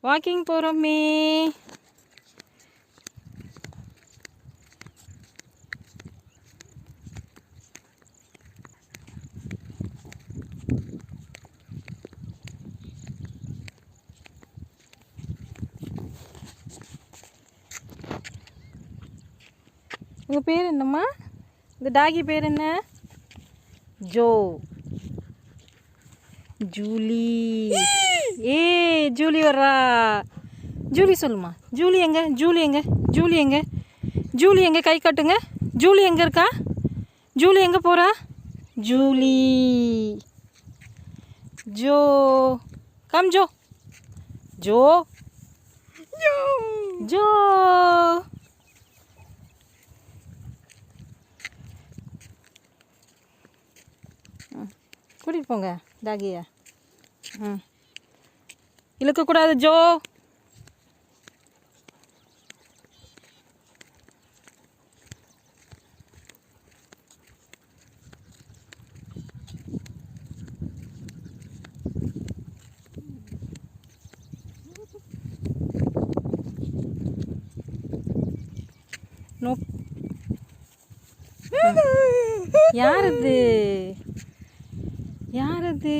Walking போகிறோமே. உங்கள் பேர் என்னம்மா? இந்த டாகி பேர் என்ன? ஜோ. ஜூலி. ஏ ஜூலி வர்றா. ஜூலி சொல்லுமா. ஜூலி எங்க? ஜூலி எங்க? ஜூலி எங்க? ஜூலி எங்க? கை காட்டுங்க. ஜூலி எங்கே இருக்கா? ஜூலி எங்கே போகிறா? Julie. Joe. Come Joe. Joe. Joe. Joe. கூட்டிகிட்டு போங்க டாகியை. இழுக்கக்கூடாது ஜோ. நோ. யார் அது? யார் அது?